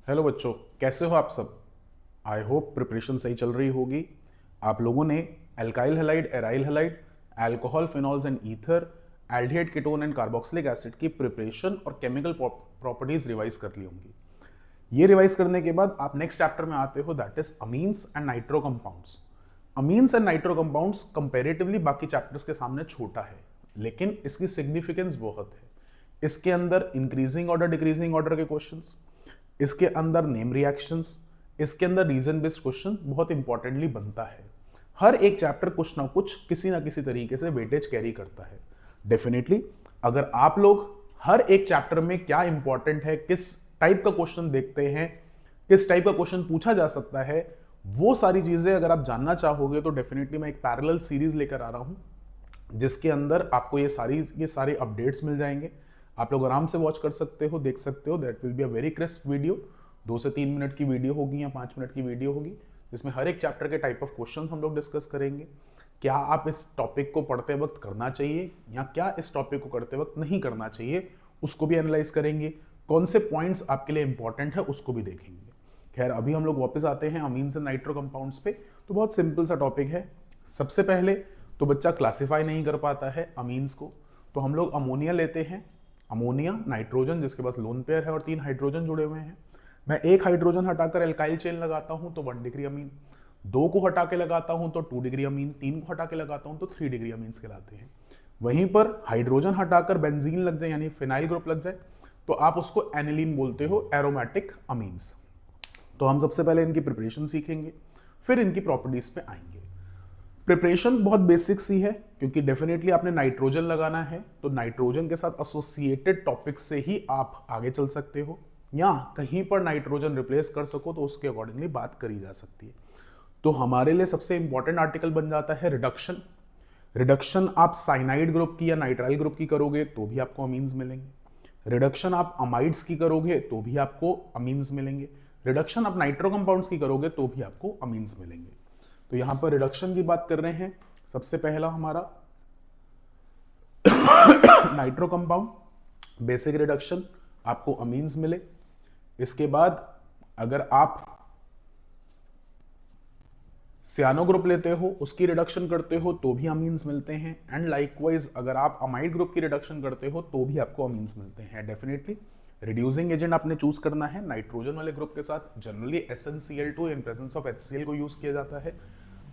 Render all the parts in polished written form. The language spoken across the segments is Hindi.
हेलो बच्चों, कैसे हो आप सब। आई होप प्रिपरेशन सही चल रही होगी। आप लोगों ने alkyl halide, aryl halide, alcohol, phenols and ether, aldehyde, ketone and carboxylic acid की प्रिपरेशन और केमिकल प्रॉपर्टीज रिवाइज कर ली होंगी। ये रिवाइज करने के बाद आप नेक्स्ट चैप्टर में आते हो, that is amines and nitro compounds. Amines and nitro compounds comparatively बाकी चैप्टर्स के सामने छोटा है, लेकिन इसकी सिग्निफिकेंस बहुत है। इसके अंदर इंक्रीजिंग ऑर्डर, डिक्रीजिंग ऑर्डर के क्वेश्चंस, इसके अंदर नेम रिएक्शंस, इसके अंदर रीजन बेस्ड क्वेश्चन बहुत इंपॉर्टेंटली बनता है। हर एक चैप्टर कुछ ना कुछ किसी ना किसी तरीके से वेटेज कैरी करता है। डेफिनेटली अगर आप लोग हर एक चैप्टर में क्या इंपॉर्टेंट है, किस टाइप का क्वेश्चन देखते हैं, किस टाइप का क्वेश्चन पूछा जा सकता है, वो सारी चीजें अगर आप जानना चाहोगे तो डेफिनेटली मैं एक पैरेलल सीरीज लेकर आ रहा हूं, जिसके अंदर आपको ये सारे अपडेट्स मिल जाएंगे। आप लोग आराम से वॉच कर सकते हो, देख सकते हो। That will be a very crisp video. 2 से 3 मिनट की वीडियो होगी या 5 मिनट की वीडियो होगी, जिसमें हर एक चैप्टर के टाइप ऑफ क्वेश्चन हम लोग डिस्कस करेंगे। क्या आप इस टॉपिक को पढ़ते वक्त करना चाहिए या क्या इस टॉपिक को करते वक्त नहीं करना चाहिए, उसको भी एनालाइज करेंगे। कौन से पॉइंट्स आपके लिए इंपॉर्टेंट है उसको भी देखेंगे। खैर, अभी हम लोग वापस आते हैं अमीन्स एंड नाइट्रो कंपाउंड्स पे। तो बहुत सिंपल सा टॉपिक है। सबसे पहले तो बच्चा क्लासिफाई नहीं कर पाता है अमीन्स को, तो हम लोग अमोनिया लेते हैं। अमोनिया, नाइट्रोजन जिसके पास लोन पेयर है और 3 हाइड्रोजन जुड़े हुए हैं। मैं एक हाइड्रोजन हटाकर एल्काइल चेन लगाता हूं तो 1 डिग्री अमीन, 2 को हटा के लगाता हूं तो 2 डिग्री अमीन, 3 को हटा के लगाता हूं तो 3 डिग्री अमीन्स कहलाते हैं। वहीं पर हाइड्रोजन हटाकर बेंजीन लग जाए यानी फिनाइल ग्रुप लग जाए तो आप उसको एनिलीन बोलते हो, एरोमेटिक अमीन्स। तो हम सबसे पहले इनकी प्रिपरेशन सीखेंगे, फिर इनकी प्रॉपर्टीज पे आएंगे। प्रिपरेशन बहुत बेसिक सी है, क्योंकि डेफिनेटली आपने नाइट्रोजन लगाना है, तो नाइट्रोजन के साथ एसोसिएटेड टॉपिक से ही आप आगे चल सकते हो, या कहीं पर नाइट्रोजन रिप्लेस कर सको तो उसके अकॉर्डिंगली बात करी जा सकती है। तो हमारे लिए सबसे इंपॉर्टेंट आर्टिकल बन जाता है रिडक्शन। रिडक्शन आप साइनाइड ग्रुप की या नाइट्राइल ग्रुप की करोगे तो भी आपको अमीन्स मिलेंगे। रिडक्शन आप अमाइड्स की करोगे तो भी आपको अमीन्स मिलेंगे। रिडक्शन आप नाइट्रो कंपाउंड्स की करोगे तो भी आपको अमीन्स मिलेंगे। तो यहां पर रिडक्शन की बात कर रहे हैं। सबसे पहला हमारा नाइट्रो कंपाउंड, बेसिक रिडक्शन, आपको अमीन्स मिले। इसके बाद अगर आप सियानो ग्रुप लेते हो, उसकी रिडक्शन करते हो तो भी अमीन्स मिलते हैं। एंड लाइकवाइज अगर आप अमाइड ग्रुप की रिडक्शन करते हो तो भी आपको अमीन्स मिलते हैं। डेफिनेटली रिड्यूसिंग एजेंट आपने चूज करना है। नाइट्रोजन वाले ग्रुप के साथ generally SnCl2 in presence of HCl को यूज किया जाता है।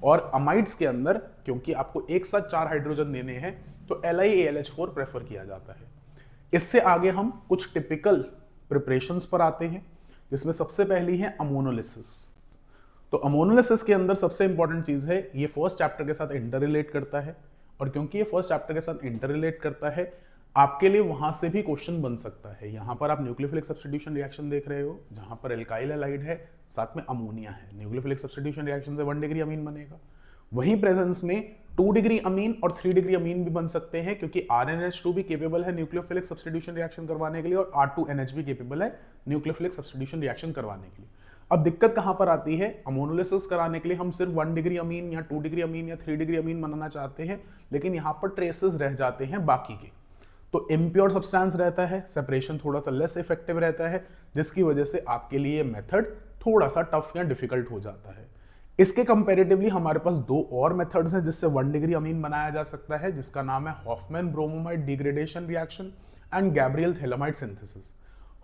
और अमाइड्स के अंदर क्योंकि आपको एक साथ 4 हाइड्रोजन देने हैं तो LiAlH4 प्रेफर किया जाता है। इससे आगे हम कुछ टिपिकल प्रिपरेशंस पर आते हैं, जिसमें सबसे पहली है अमोनोलिसिस। तो अमोनोलिसिस के अंदर सबसे इंपॉर्टेंट चीज है, ये फर्स्ट चैप्टर के साथ इंटर रिलेट करता है। और क्योंकि ये फर्स्ट चैप्टर के साथ इंटर रिलेट करता है, आपके लिए वहां से भी क्वेश्चन बन सकता है। यहां पर आप न्यूक्लियोफिलिक सब्स्टिट्यूशन रिएक्शन देख रहे हो, जहां पर एल्काइल हैलाइड है, साथ में अमोनिया है। न्यूक्लियोफिलिक सब्स्टिट्यूशन रिएक्शन से 1 डिग्री अमीन बनेगा। वहीं प्रेजेंस में 2 डिग्री अमीन और 3 डिग्री अमीन भी बन सकते हैं, क्योंकि RnH2 भी केपेबल है न्यूक्लियोफिलिक सब्स्टिट्यूशन रिएक्शन करवाने के लिए और R2NH भी केपेबल है न्यूक्लियोफिलिक सब्स्टिट्यूशन रिएक्शन करवाने के लिए। अब दिक्कत कहां पर आती है, अमोनोलिसिस कराने के लिए हम सिर्फ 1 डिग्री अमीन या 2 डिग्री अमीन या 3 डिग्री अमीन बनाना चाहते हैं, लेकिन यहां पर ट्रेसेस रह जाते हैं बाकी के। तो इम्प्योर सब्सटेंस रहता है, सेपरेशन थोड़ा सा लेस इफेक्टिव रहता है, जिसकी वजह से आपके लिए मेथड थोड़ा सा टफ या डिफिकल्ट हो जाता है। इसके कंपैरेटिवली हमारे पास 2 और मेथड्स हैं जिससे 1 डिग्री अमीन बनाया जा सकता है, जिसका नाम है Hoffmann bromamide degradation reaction and Gabriel phthalimide synthesis.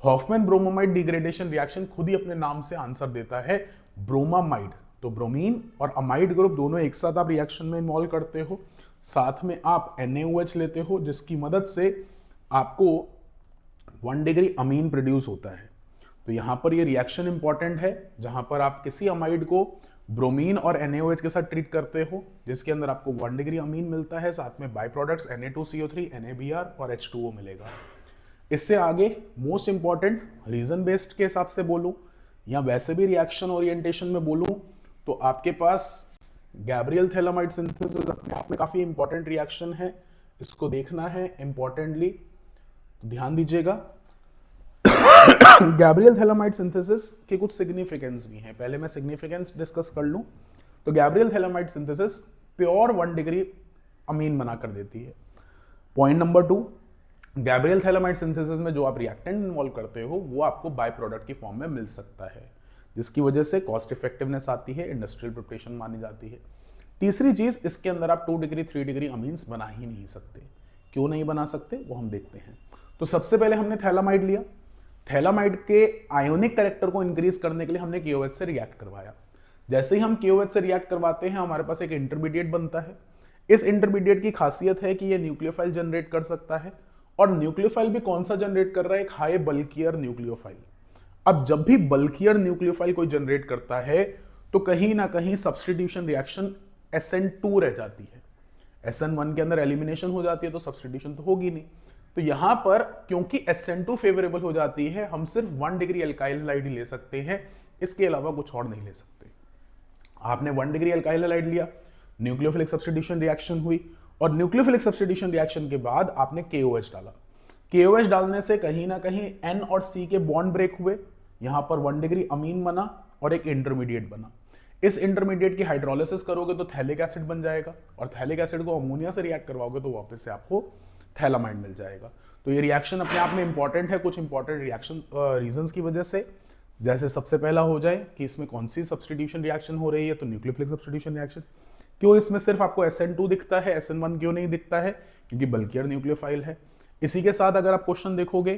Hoffmann bromamide degradation reaction खुद ही अपने नाम से आंसर देता है, ब्रोमामाइड। तो ब्रोमीन और अमाइड ग्रुप दोनों एक साथ आप रिएक्शन में इन्वॉल्व करते हो, साथ में आप NaOH लेते हो, जिसकी मदद से आपको 1 डिग्री अमीन प्रोड्यूस होता है। तो यहां पर ये रिएक्शन इंपॉर्टेंट है, जहां पर आप किसी अमाइड को ब्रोमीन और NaOH के साथ ट्रीट करते हो, जिसके अंदर आपको 1 डिग्री अमीन मिलता है, साथ में बाई प्रोडक्ट्स Na2CO3, NaBr और H2O मिलेगा। इससे आगे मोस्ट इंपॉर्टेंट रीजन बेस्ड के हिसाब से बोलूं या वैसे भी रिएक्शन ओरिएंटेशन में बोलूं, तो आपके पास गैब्रियल थैलेमाइड सिंथेसिस अपने आप में काफी इंपॉर्टेंट रिएक्शन है, इसको देखना है इंपॉर्टेंटली, तो ध्यान दीजिएगा। गैब्रियल थैलेमाइड सिंथेसिस के कुछ सिग्निफिकेंस भी हैं, पहले मैं सिग्निफिकेंस डिस्कस कर लूं। तो Gabriel phthalimide synthesis pure 1 degree amine बना कर देती है। Point number 2, Gabriel phthalimide synthesis में जो आप रिएक्टेंट इन्वॉल्व करते हो वो आपको बाय प्रोडक्ट की फॉर्म में मिल सकता है, जिसकी वजह से कॉस्ट इफेक्टिवनेस आती है, इंडस्ट्रियल प्रिपरेशन मानी जाती है। तीसरी चीज, इसके अंदर आप 2 डिग्री 3 डिग्री अमीन्स बना ही नहीं सकते। क्यों नहीं बना सकते वो हम देखते हैं। तो सबसे पहले हमने थैलामाइड लिया, थैलामाइड के आयोनिक कैरेक्टर को इंक्रीज करने के लिए हमने KOH से रिएक्ट करवाया। जैसे ही हम KOH से रिएक्ट करवाते हैं हमारे पास एक इंटरमीडिएट बनता है। इस इंटरमीडिएट की खासियत है कि ये न्यूक्लियोफाइल जनरेट कर सकता है, और न्यूक्लियोफाइल भी कौन सा जनरेट कर रहा है, एक हाई बल्कियर न्यूक्लियोफाइल। अब जब भी बल्कियर न्यूक्लियोफाइल कोई जनरेट करता है तो कहीं ना कहीं सब्स्टिट्यूशन रिएक्शन SN2 रह जाती है, SN1 के अंदर एलिमिनेशन हो जाती है, तो सब्स्टिट्यूशन तो होगी नहीं। तो यहां पर क्योंकि SN2 फेवरेबल हो जाती है, हम सिर्फ 1 डिग्री एल्काइल हैलाइड ले सकते हैं, इसके अलावा कुछ और नहीं ले सकते। आपने 1 डिग्री एल्काइल हैलाइड लिया, न्यूक्लियोफिलिक सब्स्टिट्यूशन रिएक्शन हुई, और न्यूक्लियोफिलिक सब्स्टिट्यूशन रिएक्शन के बाद आपने KOH डाला। KOH डालने से कहीं ना कहीं N और C के बॉन्ड ब्रेक हुए, यहां पर 1 डिग्री अमीन बना और एक इंटरमीडिएट बना। इस इंटरमीडिएट की हाइड्रोलिसिस करोगे तो थैलिक एसिड बन जाएगा, और थैलिक एसिड को अमोनिया से रिएक्ट करवाओगे तो वापस से आपको थैलामाइड मिल जाएगा। तो ये रिएक्शन अपने आप में इंपॉर्टेंट है, कुछ इंपॉर्टेंट रिएक्शन रीजंस की वजह से। जैसे सबसे पहला हो जाए कि इसमें कौन सी सब्स्टिट्यूशन रिएक्शन हो रही है, तो न्यूक्लियोफिलिक सब्स्टिट्यूशन रिएक्शन। क्यों इसमें सिर्फ आपको SN2 दिखता है, SN1 क्यों नहीं दिखता है, क्योंकि बल्कियर न्यूक्लियोफाइल है। इसी के साथ अगर आप क्वेश्चन देखोगे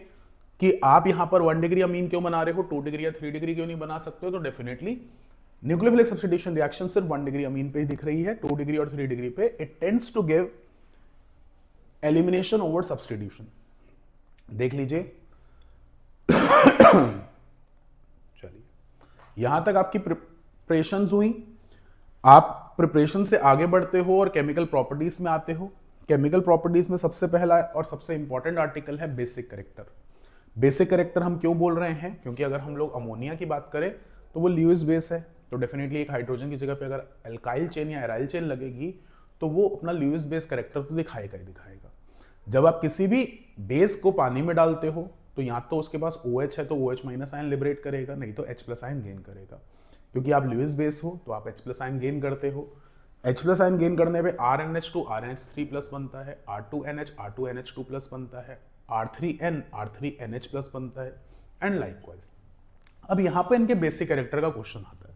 कि आप यहां पर 1 डिग्री अमीन क्यों बना रहे हो, 2 डिग्री या 3 डिग्री क्यों नहीं बना सकते हो, तो डेफिनेटली न्यूक्लियोफिलिक सब्स्टिट्यूशन रिएक्शन सिर्फ 1 डिग्री अमीन पे ही दिख रही है, 2 डिग्री और 3 डिग्री पे it tends to give elimination over substitution. देख लीजिए चलिए, यहां तक आपकी प्रिपरेशन हुई। आप प्रिपरेशन से आगे बढ़ते हो और केमिकल प्रॉपर्टीज में आते हो। केमिकल प्रॉपर्टीज में सबसे पहला और सबसे इंपॉर्टेंट आर्टिकल है बेसिक कैरेक्टर। बेसिक कैरेक्टर हम क्यों बोल रहे हैं, क्योंकि अगर हम लोग अमोनिया की बात करें तो वो ल्यूइस बेस है, तो डेफिनेटली एक हाइड्रोजन की जगह पे अगर एल्काइल चेन या एराइल चेन लगेगी तो वो अपना ल्यूइस बेस कैरेक्टर तो दिखाएगा ही दिखाएगा। जब आप किसी भी बेस को पानी में डालते हो तो या तो उसके पास OH है तो OH माइनस आयन लिबरेट करेगा, नहीं तो H प्लस आयन गेन करेगा। क्योंकि आप ल्यूइस बेस हो तो आप H प्लस आयन गेन करते हो। H प्लस आयन गेन करने पे RNH2 RNH3 प्लस बनता है, R2NH R2NH2 प्लस बनता है, R3N R3NH प्लस बनता है, एंड लाइकवाइज। अब यहाँ पर इनके बेसिक कैरेक्टर का क्वेश्चन आता है।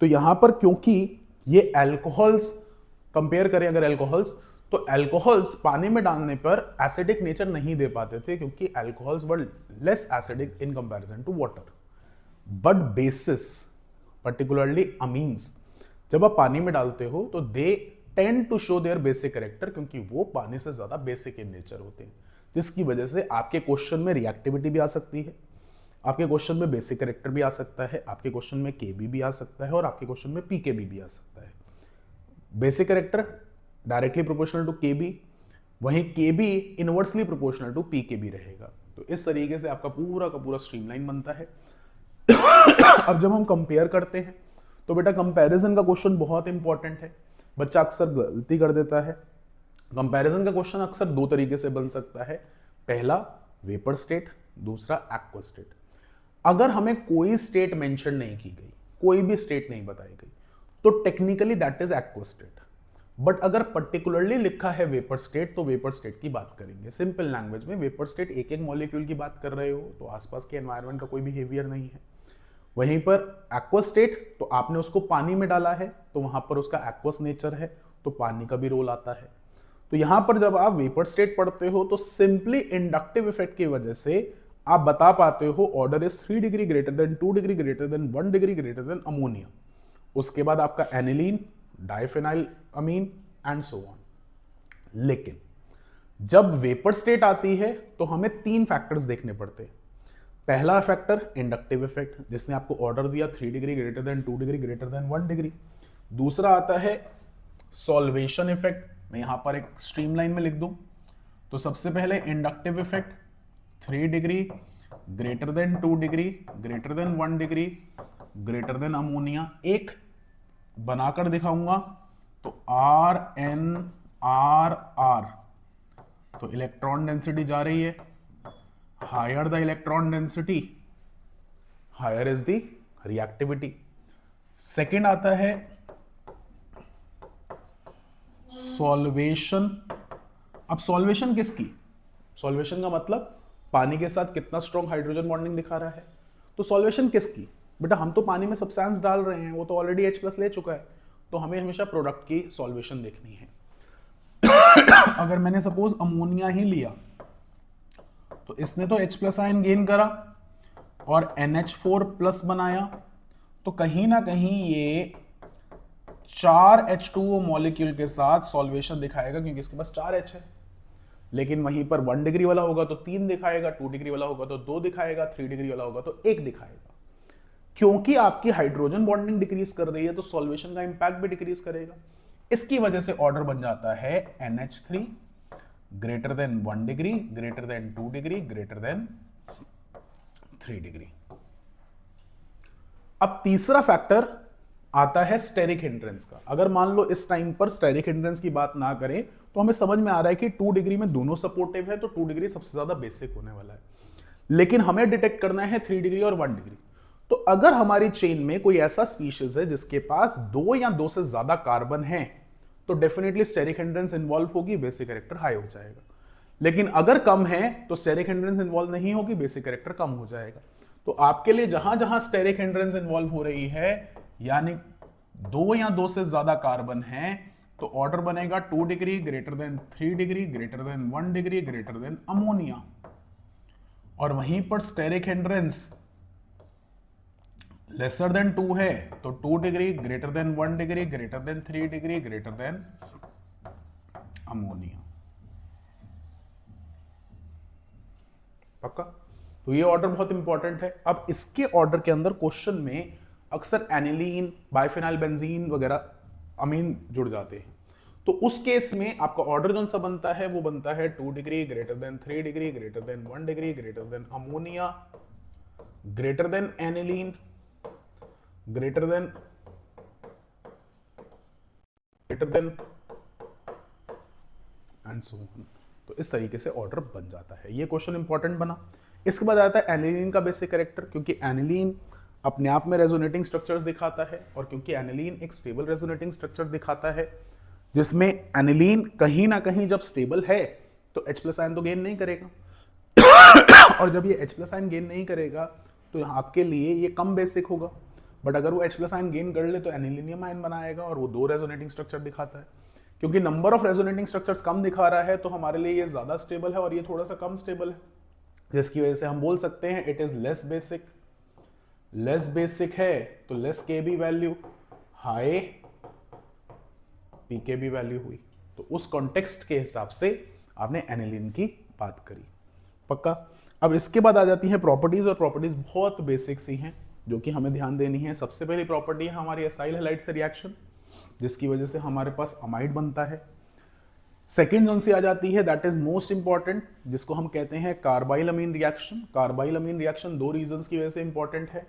तो यहाँ पर क्योंकि ये एल्कोहल्स, कंपेयर करें अगर एल्कोहल्स, तो एल्कोहल्स पानी में डालने पर एसिडिक नेचर नहीं दे पाते थे, क्योंकि alcohols were less acidic in comparison to water. But bases, particularly amines, जब आप पानी में डालते हो तो they tend to show their basic character, क्योंकि वो पानी से ज्यादा बेसिक इन नेचर होते हैं, जिसकी वजह से आपके क्वेश्चन में रिएक्टिविटी भी आ सकती है, आपके क्वेश्चन में बेसिक कैरेक्टर भी आ सकता है, आपके क्वेश्चन में Kb भी आ सकता है, और आपके क्वेश्चन में Pkb भी आ सकता है। Basic character directly proportional to Kb, वहीं Kb inversely proportional to Pkb रहेगा। तो इस तरीके से आपका पूरा का पूरा स्ट्रीमलाइन बनता है। अब जब हम कंपेयर करते हैं तो बेटा कंपैरिजन का क्वेश्चन बहुत इंपॉर्टेंट है, बच्चा अक्सर गलती कर देता है। कंपैरिजन का क्वेश्चन अक्सर दो तरीके से बन सकता है, पहला वेपर स्टेट, दूसरा एक्वा स्टेट। अगर हमें कोई स्टेट मेंशन नहीं की गई, कोई भी स्टेट नहीं बताई गई, तो technically that is aqua state. But अगर पर्टिकुलरली लिखा है वेपर स्टेट तो वेपर स्टेट की बात करेंगे। सिंपल लैंग्वेज में वेपर स्टेट एक एक मॉलिक्यूल की बात कर रहे हो तो आसपास के एनवायरनमेंट का कोई बिहेवियर नहीं है। वहीं पर एक्वा स्टेट तो आपने उसको पानी में डाला है तो वहां पर उसका एक्वस नेचर है, तो पानी का भी रोल आता है। तो यहां पर जब आप वेपर स्टेट पढ़ते हो तो सिंपली इंडक्टिव इफेक्ट की वजह से आप बता पाते हो order is 3 degree greater than 2 degree greater than 1 degree greater than ammonia. उसके बाद आपका aniline, diphenyl amine and so on. लेकिन जब वेपर स्टेट आती है तो हमें 3 फैक्टर्स देखने पड़ते हैं। पहला फैक्टर इंडक्टिव इफेक्ट, जिसने आपको ऑर्डर दिया 3 degree greater than 2 degree greater than 1 degree. दूसरा आता है सॉल्वेशन इफेक्ट, मैं यहां पर एक स्ट्रीमलाइन में लिख दूं तो सबसे पहले inductive effect 3 degree greater than 2 degree greater than 1 degree greater than ammonia. एक बनाकर दिखाऊंगा तो RnRr, तो इलेक्ट्रॉन डेंसिटी जा रही है, higher the electron density higher is the reactivity. Second आता है सॉल्वेशन। अब सॉल्वेशन किसकी? सॉल्वेशन का मतलब पानी के साथ कितना स्ट्रॉन्ग हाइड्रोजन बॉन्डिंग दिखा रहा है। तो सॉल्वेशन किसकी? बेटा हम तो पानी में सब्सटेंस डाल रहे हैं, वो तो ऑलरेडी H+ ले चुका है, तो हमें हमेशा प्रोडक्ट की सॉल्वेशन देखनी है। अगर मैंने सपोज अमोनिया ही लिया तो इसने तो H+ आयन गेन करा और NH4+ बनाया, तो कहीं ना कहीं ये 4 H2O मॉलिक्यूल के साथ सॉल्वेशन दिखाएगा, क्योंकि इसके पास 4 H है। लेकिन वहीं पर 1 डिग्री वाला होगा तो 3 दिखाएगा, 2 डिग्री वाला होगा तो 2 दिखाएगा, 3 डिग्री वाला होगा तो 1 दिखाएगा। क्योंकि आपकी हाइड्रोजन बॉन्डिंग डिक्रीज कर रही है तो सॉल्वेशन का इंपैक्ट भी डिक्रीज करेगा। इसकी वजह से ऑर्डर बन जाता है NH3 greater than 1 degree, greater than 2 degree, greater then 3 degree. अब तीसरा फैक्टर आता है स्टेरिक हिंड्रेंस का। अगर मान लो इस टाइम पर स्टेरिक हिंड्रेंस की बात ना करें तो हमें समझ में आ रहा है कि 2 डिग्री में दोनों सपोर्टिव है, तो 2 डिग्री सबसे ज्यादा बेसिक होने वाला है। लेकिन हमें डिटेक्ट करना है 3 डिग्री और 1 डिग्री। तो अगर हमारी चेन में कोई ऐसा स्पीशीज है जिसके पास 2 या 2 से ज्यादा कार्बन है तो डेफिनेटली स्टेरिक हिंड्रेंस इन्वॉल्व होगी, बेसिक कैरेक्टर हाई हो जाएगा। लेकिन अगर कम है तो स्टेरिक हिंड्रेंस इन्वॉल्व नहीं होगी, बेसिक कैरेक्टर कम हो जाएगा। तो आपके लिए जहां जहां स्टेरिक हिंड्रेंस इन्वॉल्व हो रही है, यानी 2 या 2 से ज्यादा कार्बन है, तो ऑर्डर बनेगा 2 degree greater then 3 degree greater than 1 degree greater than ammonia. और वहीं पर स्टेरिक हिंड्रेंस लेसर देन 2 है तो 2 degree greater than 1 degree greater then 3 degree greater than ammonia. पक्का? तो ये ऑर्डर बहुत इंपॉर्टेंट है। अब इसके ऑर्डर के अंदर क्वेश्चन में अक्सर एनिलीन, बाइफेनाइल बेंजीन वगैरह अमीन जुड़ जाते हैं। तो उस केस में आपका ऑर्डर जो सा बनता है वो बनता है 2 degree greater then 3 degree greater than 1 degree greater than ammonia greater than aniline greater than and so on. तो इस तरीके से ऑर्डर बन जाता है। ये क्वेश्चन इंपॉर्टेंट बना। इसके बाद आता है एनिलीन का बेसिक कैरेक्टर, क्योंकि एनिलीन अपने आप में रेजोनेटिंग स्ट्रक्चर्स दिखाता है, और क्योंकि एनिलीन एक स्टेबल रेजोनेटिंग स्ट्रक्चर दिखाता है, जिसमें एनिलीन कहीं ना कहीं जब स्टेबल है तो H+ आयन तो गेन नहीं करेगा और जब ये H+ आयन गेन नहीं करेगा तो आपके लिए ये कम बेसिक होगा। बट अगर वो H+ आयन गेन कर ले तो एनिलीनियम आयन बनाएगा, और वो 2 रेजोनेटिंग स्ट्रक्चर दिखाता है। क्योंकि नंबर ऑफ रेजोनेटिंग स्ट्रक्चर्स कम दिखा रहा है तो हमारे लिए ये ज्यादा स्टेबल है और ये थोड़ा सा कम स्टेबल है, जिसकी वजह से हम बोल सकते हैं it is less basic. Less basic है तो less Kb value, high pKb value हुई। तो उस कॉन्टेक्स्ट के हिसाब से आपने एनिलीन की बात करी। पक्का? अब इसके बाद आ जाती है प्रॉपर्टीज, और प्रॉपर्टीज बहुत बेसिक सी हैं जो कि हमें ध्यान देनी है। सबसे पहली प्रॉपर्टी है हमारी एसाइल हैलाइड से रिएक्शन, जिसकी वजह से हमारे पास अमाइड बनता है। सेकेंड जोन से आ जाती है दैट इज मोस्ट इंपॉर्टेंट, जिसको हम कहते हैं कार्बाइल अमीन रिएक्शन। कार्बाइल अमीन रिएक्शन 2 रीजंस की वजह से इंपॉर्टेंट है।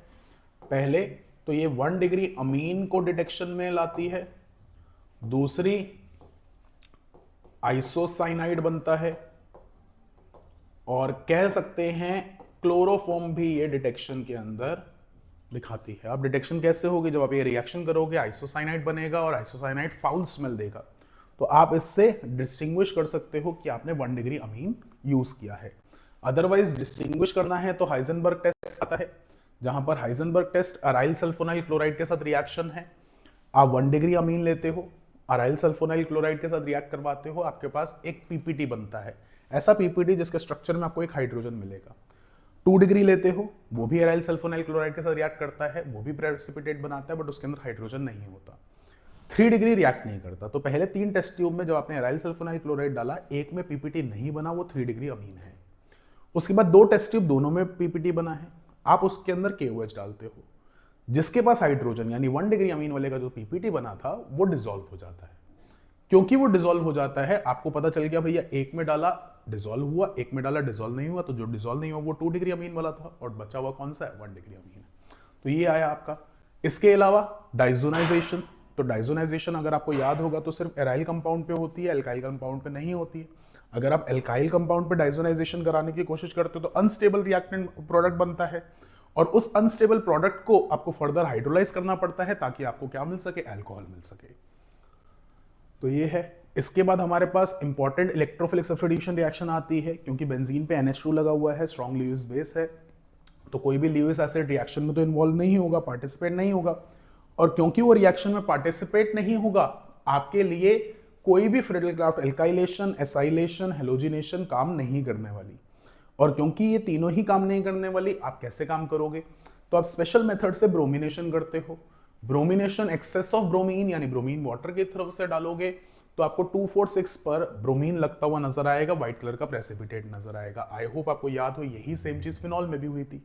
पहले तो ये 1 डिग्री अमीन को डिटेक्शन में लाती है, दूसरी आइसोसाइनाइड बनता है, और कह सकते हैं क्लोरोफॉर्म भी ये डिटेक्शन के अंदर दिखाती है। अब डिटेक्शन कैसे होगी? जब आप ये रिएक्शन करोगे आइसोसाइनाइड बनेगा और आइसोसाइनाइड फाउल स्मेल देगा, तो आप इससे डिस्टिंग्विश कर सकते हो कि आपने 1 डिग्री अमीन यूज किया है। अदरवाइज डिस्टिंग्विश करना है तो हाइजेनबर्ग टेस्ट आता है, जहां पर Heisenberg test aryl sulphonyl chloride के साथ रिएक्शन है। आप 1 डिग्री अमीन लेते हो, अराइल सल्फोनाइल क्लोराइड के साथ रिएक्ट करवाते हो, आपके पास एक पीपीटी बनता है, ऐसा पीपीटी जिसके स्ट्रक्चर में आपको एक हाइड्रोजन मिलेगा। 2 डिग्री लेते हो, वो भी अराइल सल्फोनाइल क्लोराइड के साथ रिएक्ट करता है, वो भी प्रेसिपिटेट बनाता है, बट उसके अंदर हाइड्रोजन नहीं होता। 3 डिग्री रिएक्ट नहीं करता। तो पहले 3 टेस्ट ट्यूब में जब आपने अराइल सल्फोनाइल क्लोराइड डाला, एक में पीपीटी नहीं बना, वो 3 डिग्री अमीन है। उसके बाद 2 टेस्ट ट्यूब, दोनों में पीपीटी बना है, आप उसके अंदर KOH डालते हो, जिसके पास हाइड्रोजन यानी 1 डिग्री अमीन वाले का जो पीपीटी बना था वो डिसॉल्व हो जाता है। क्योंकि वो डिसॉल्व हो जाता है, आपको पता चल गया भैया एक में डाला डिसॉल्व हुआ, एक में डाला डिसॉल्व नहीं हुआ, तो जो डिसॉल्व नहीं हुआ वो 2 डिग्री अमीन वाला था, और बचा हुआ कौन सा है? 1 डिग्री अमीन। तो ये आया आपका। इसके अलावा डाइजोनाइजेशन, तो डाइजोनाइजेशन अगर आपको याद होगा तो सिर्फ एराइल कंपाउंड पे होती है, एल्काइल कंपाउंड पे नहीं होती है। अगर आप एल्काइल कंपाउंड पे डाइजोनाइजेशन कराने की कोशिश करते हो तो अनस्टेबल रिएक्टेंट प्रोडक्ट बनता है, और उस अनस्टेबल प्रोडक्ट को आपको फर्दर हाइड्रोलाइज करना पड़ता है ताकि आपको क्या मिल सके? अल्कोहल मिल सके। तो ये है इसके बाद हमारे पास इंपॉर्टेंट इलेक्ट्रोफिलिक सब्स्टिट्यूशन रिएक्शन आती है, क्योंकि बेंजीन पे NH2 लगा हुआ है, स्ट्रॉन्ग ल्यूइस बेस है, तो कोई भी ल्यूइस एसिड रिएक्शन में तो इन्वॉल्व नहीं होगा, पार्टिसिपेट नहीं होगा। और क्योंकि वो रिएक्शन में पार्टिसिपेट नहीं होगा, आपके लिए कोई भी फ्रिडल-क्राफ्ट एल्काइलेशन, एसाइलेशन, हेलोजिनेशन काम नहीं करने वाली। और क्योंकि ये तीनों ही काम नहीं करने वाली, आप कैसे काम करोगे? तो आप स्पेशल मेथड से ब्रोमिनेशन करते हो। ब्रोमिनेशन एक्सेस ऑफ ब्रोमीन यानी ब्रोमीन वाटर की तरफ से डालोगे तो आपको 246 पर ब्रोमीन लगता हुआ नजर आएगा, व्हाइट कलर का प्रेसिपिटेट नजर आएगा। आई होप आपको याद हो, यही सेम चीज फिनॉल में भी हुई थी।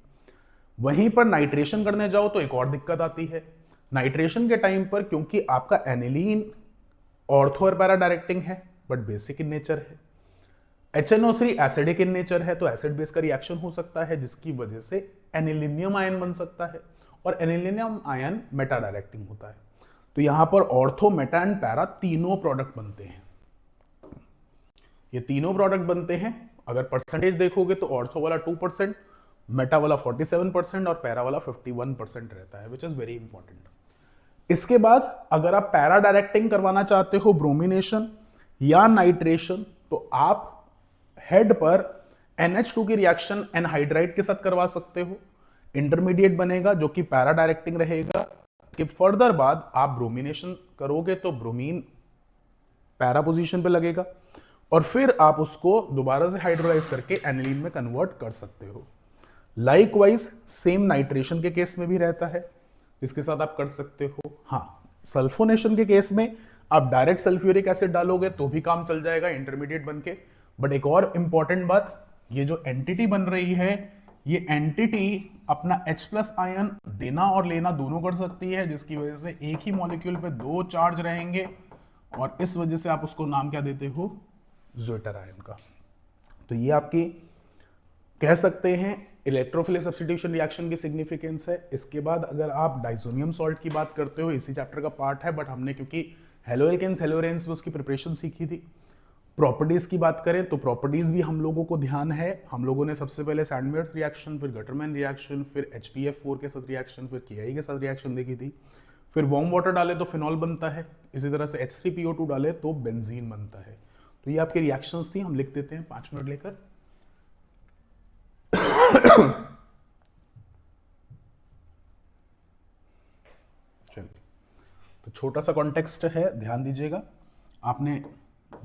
वहीं पर नाइट्रेशन करने जाओ तो एक और दिक्कत आती है। नाइट्रेशन के टाइम पर क्योंकि आपका एनिलीन ऑर्थो और पैरा डायरेक्टिंग है बट बेसिक इन नेचर है, HNO3 एसिडिक इन नेचर है, तो एसिड बेस का रिएक्शन हो सकता है जिसकी वजह से एनिलीनियम आयन बन सकता है, और एनिलीनियम आयन मेटा डायरेक्टिंग होता है। तो यहां पर ऑर्थो, मेटा एंड पैरा तीनों प्रोडक्ट बनते हैं। ये तीनों प्रोडक्ट बनते हैं। अगर परसेंटेज देखोगे तो ऑर्थो वाला 2%, मेटा वाला 47% और पैरा वाला 51% रहता है, विच इज वेरी इंपॉर्टेंट। इसके बाद अगर आप पैरा डायरेक्टिंग करवाना चाहते हो, ब्रोमिनेशन या नाइट्रेशन, तो आप हेड पर NH2 की रिएक्शन एनहाइड्राइड के साथ करवा सकते हो। इंटरमीडिएट बनेगा जो कि पैरा डायरेक्टिंग रहेगा। इसके फर्दर बाद आप ब्रोमिनेशन करोगे तो ब्रोमीन पैरा पोजीशन पे लगेगा और फिर आप उसको दोबारा से हाइड्रोलाइज करके एनिलीन में कन्वर्ट कर सकते हो। लाइकवाइज सेम नाइट्रेशन के केस में भी रहता है, जिसके साथ आप कर सकते हो। हाँ, सल्फोनेशन के केस में आप डायरेक्ट सल्फ्यूरिक एसिड डालोगे तो भी काम चल जाएगा इंटरमीडिएट बन के। बट एक और इंपॉर्टेंट बात, ये जो एंटिटी बन रही है, ये एंटिटी अपना H+ आयन देना और लेना दोनों कर सकती है, जिसकी वजह से एक ही मॉलिक्यूल पे दो चार्ज रहेंगे और इस वजह से आप उसको नाम क्या देते हो? ज़्विटर आयन का। तो ये आपकी कह सकते हैं इलेक्ट्रोफिलिक सब्स्टिट्यूशन रिएक्शन की सिग्निफिकेंस है। इसके बाद अगर आप डाइसोनियम सॉल्ट की बात करते हो, इसी चैप्टर का पार्ट है, बट हमने क्योंकि हेलोएल्केन्स हेलोरेन्स में उसकी प्रिपरेशन सीखी थी। प्रॉपर्टीज की बात करें तो प्रॉपर्टीज भी हम लोगों को ध्यान है। हम लोगों ने सबसे पहले सैंडविच रिएक्शन, फिर गटरमैन रिएक्शन, फिर HPF4 के साथ रिएक्शन, फिर KI के साथ रिएक्शन देखी थी। फिर वार्म वाटर डाले तो फिनॉल बनता है, इसी तरह से H3PO2 डाले तो बेंजीन बनता है। तो ये आपकी रिएक्शंस थी, हम लिख देते हैं 5 मिनट लेकर। चलिए, तो छोटा सा कॉन्टेक्स्ट है, ध्यान दीजिएगा। आपने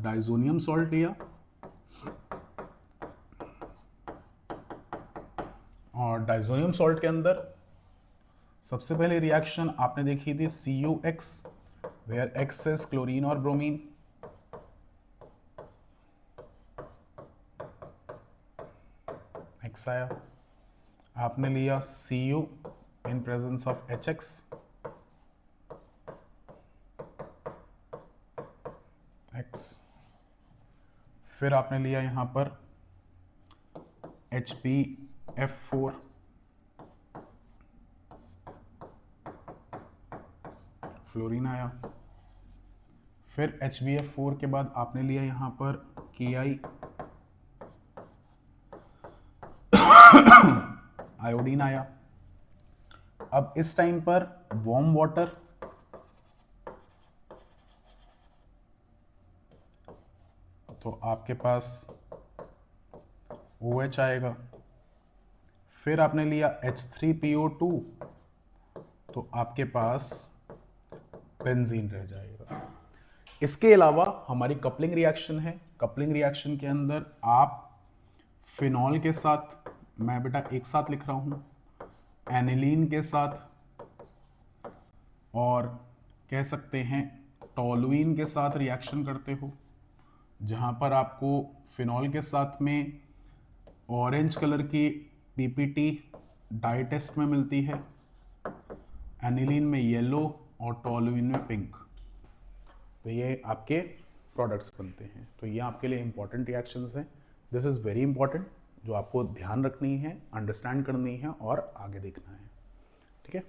डाइजोनियम सॉल्ट लिया और डाइजोनियम सॉल्ट के अंदर सबसे पहले रिएक्शन आपने देखी थी CuX, where X is chlorine और ब्रोमीन। X आया, आपने लिया Cu in presence of HX, X, फिर आपने लिया यहां पर HPF4, फ्लोरीन आया। फिर HBF4 के बाद आपने लिया यहां पर KI, आयोडीन आया। अब इस टाइम पर वार्म वाटर, तो आपके पास OH आएगा। फिर आपने लिया H3PO2, तो आपके पास बेंजीन रह जाएगा। इसके अलावा हमारी कपलिंग रिएक्शन है। कपलिंग रिएक्शन के अंदर आप फिनॉल के साथ, मैं बेटा एक साथ लिख रहा हूं, एनिलीन के साथ, और कह सकते हैं टोलुइन के साथ रिएक्शन करते हो, जहां पर आपको फिनॉल के साथ में ऑरेंज कलर की PPT डाई टेस्ट में मिलती है, एनिलीन में येलो और टोलुइन में पिंक। तो ये आपके प्रोडक्ट्स बनते हैं। तो ये आपके लिए इंपॉर्टेंट रिएक्शंस हैं। दिस इज़ वेरी इंपॉर्टेंट, जो आपको ध्यान रखनी है, अंडरस्टैंड करनी है और आगे देखना है। ठीक है।